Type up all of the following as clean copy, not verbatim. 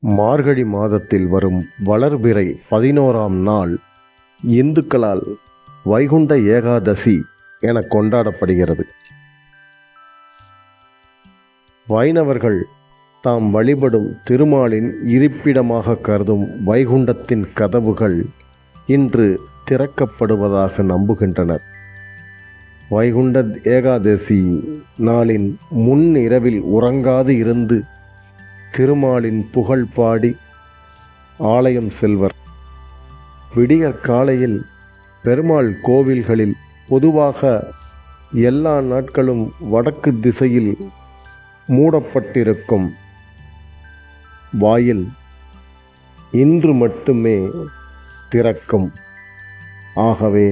மார்கழி மாதத்தில் வரும் வளர்பிறை 11ஆம் நாள் இந்துக்களால் வைகுண்ட ஏகாதசி என கொண்டாடப்படுகிறது. வைணவர்கள் தாம் வழிபடும் திருமாலின் இருப்பிடமாக கருதும் வைகுண்டத்தின் கதவுகள் இன்று திறக்கப்படுவதாக நம்புகின்றனர். வைகுண்ட ஏகாதசி நாளின் முன் இரவில் உறங்காது இருந்து திருமாலின் புகழ் பாடி ஆலயம் செல்வர். விடியற் காலையில் பெருமாள் கோவில்களில் பொதுவாக எல்லா நாட்களும் வடக்கு திசையில் மூடப்பட்டிருக்கும் வாயில் இன்று மட்டுமே திறக்கும். ஆகவே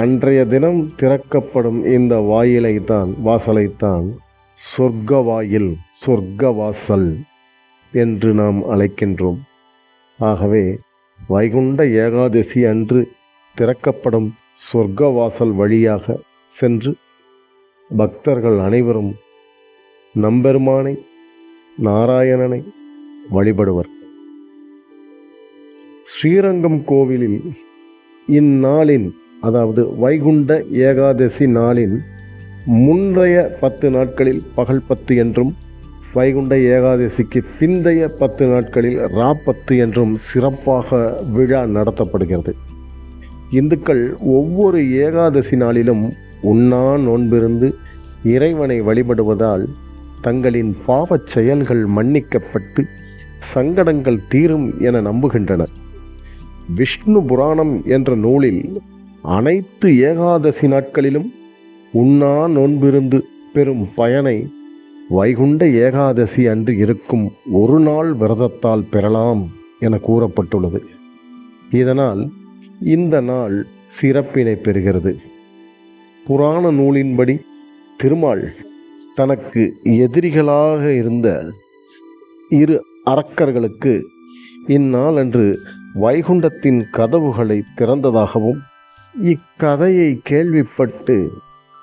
அன்றைய தினம் திறக்கப்படும் இந்த வாசலைத்தான் சொர்க்க வாயில், சொர்க்க வாசல் என்று நாம் அழைக்கின்றோம். ஆகவே வைகுண்ட ஏகாதசி அன்று திறக்கப்படும் சொர்க்க வாசல் வழியாக சென்று பக்தர்கள் அனைவரும் நம்பெருமானை, நாராயணனை வழிபடுவர். ஸ்ரீரங்கம் கோவிலில் இந்நாளின், அதாவது வைகுண்ட ஏகாதசி நாளின் முந்தைய 10 நாட்களில் பகல் 10 என்றும், வைகுண்ட ஏகாதசிக்கு பிந்தைய 10 நாட்களில் ராப்பத்து என்றும் சிறப்பாக விழா நடத்தப்படுகிறது. இந்துக்கள் ஒவ்வொரு ஏகாதசி நாளிலும் உண்ணா நோன்பிருந்து இறைவனை வழிபடுவதால் தங்களின் பாவச் செயல்கள் மன்னிக்கப்பட்டு சங்கடங்கள் தீரும் என நம்புகின்றனர். விஷ்ணு புராணம் என்ற நூலில் அனைத்து ஏகாதசி நாட்களிலும் உண்ணா நோன்பிருந்து பெறும் பயனை வைகுண்ட ஏகாதசி அன்று இருக்கும் ஒரு நாள் விரதத்தால் பெறலாம் என கூறப்பட்டுள்ளது. இதனால் இந்த நாள் சிறப்பினை பெறுகிறது. புராண நூலின்படி திருமால் தனக்கு எதிரிகளாக இருந்த 2 அரக்கர்களுக்கு இந்நாள் அன்று வைகுண்டத்தின் கதவுகளை திறந்ததாகவும், இக்கதையை கேள்விப்பட்டு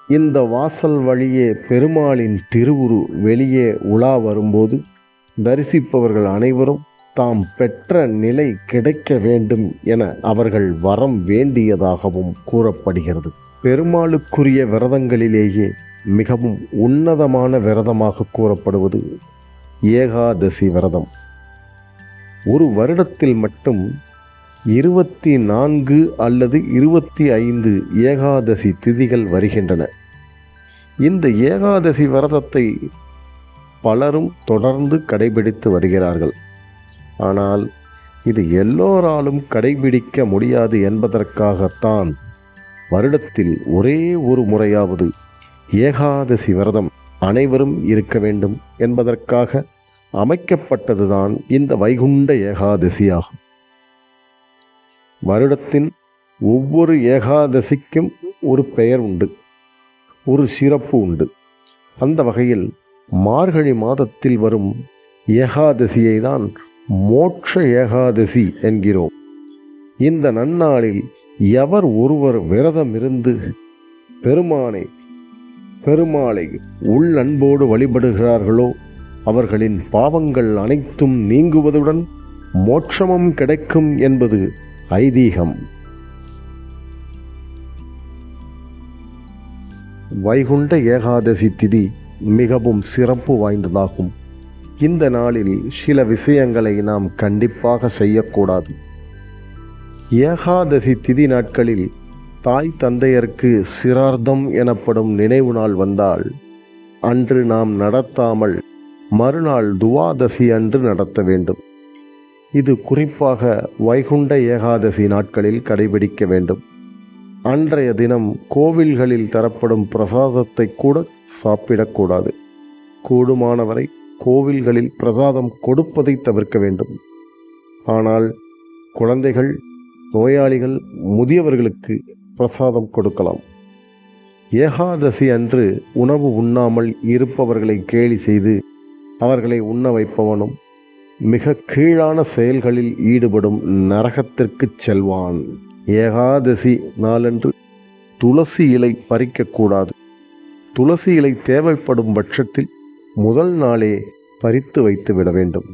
இந்த வாசல் வழியே பெருமாளின் திருவுரு வெளியே உலா வரும்போது தரிசிப்பவர்கள் அனைவரும் தாம் பெற்ற நிலை கிடைக்க வேண்டும் என அவர்கள் வரம் வேண்டியதாகவும் கூறப்படுகிறது. பெருமாளுக்குரிய விரதங்களிலேயே மிகவும் உன்னதமான விரதமாக கூறப்படுவது ஏகாதசி விரதம். ஒரு வருடத்தில் மட்டும் 24 அல்லது 25 ஏகாதசி திதிகள் வருகின்றன. இந்த ஏகாதசி விரதத்தை பலரும் தொடர்ந்து கடைபிடித்து வருகிறார்கள். ஆனால் இது எல்லோராலும் கடைபிடிக்க முடியாது என்பதற்காகத்தான் வருடத்தில் ஒரே ஒரு முறையாவது ஏகாதசி விரதம் அனைவரும் இருக்க வேண்டும் என்பதற்காக அமைக்கப்பட்டதுதான் இந்த வைகுண்ட ஏகாதசி ஆகும். வருடத்தின் ஒவ்வொரு ஏகாதசிக்கும் ஒரு பெயர் உண்டு, ஒரு சிறப்பு உண்டு. அந்த வகையில் மார்கழி மாதத்தில் வரும் ஏகாதசியை தான் மோட்ச ஏகாதசி என்கிறோம். இந்த நன்னாளில் எவர் ஒருவர் விரதம் இருந்து பெருமாளை உள்ளன்போடு வழிபடுகிறார்களோ அவர்களின் பாவங்கள் அனைத்தும் நீங்குவதுடன் மோட்சமும் கிடைக்கும் என்பது ஐதீகம். வைகுண்ட ஏகாதசி திதி மிகவும் சிறப்பு வாய்ந்ததாகும். இந்த நாளில் சில விஷயங்களை நாம் கண்டிப்பாக செய்யக்கூடாது. ஏகாதசி திதி நாட்களில் தாய் தந்தையருக்கு சிரார்த்தம் எனப்படும் நினைவு நாள் வந்தால் அன்று நாம் நடத்தாமல் மறுநாள் துவாதசி அன்று நடத்த வேண்டும். இது குறிப்பாக வைகுண்ட ஏகாதசி நாட்களில் கடைபிடிக்க வேண்டும். அன்றைய தினம் கோவில்களில் தரப்படும் பிரசாதத்தை கூட சாப்பிடக்கூடாது. கூடுமானவரை கோவில்களில் பிரசாதம் கொடுப்பதை தவிர்க்க வேண்டும். ஆனால் குழந்தைகள், நோயாளிகள், முதியவர்களுக்கு பிரசாதம் கொடுக்கலாம். ஏகாதசி அன்று உணவு உண்ணாமல் இருப்பவர்களை கேலி செய்து அவர்களை உண்ண வைப்பவனும் மிக கீழான செயல்களில் ஈடுபடும் நரகத்திற்கு செல்வான். ஏகாதசி நாளன்று துளசி இலை பறிக்கக்கூடாது. துளசி இலை தேவைப்படும் பட்சத்தில் முதல் நாளே பறித்து வைத்து விட வேண்டும்.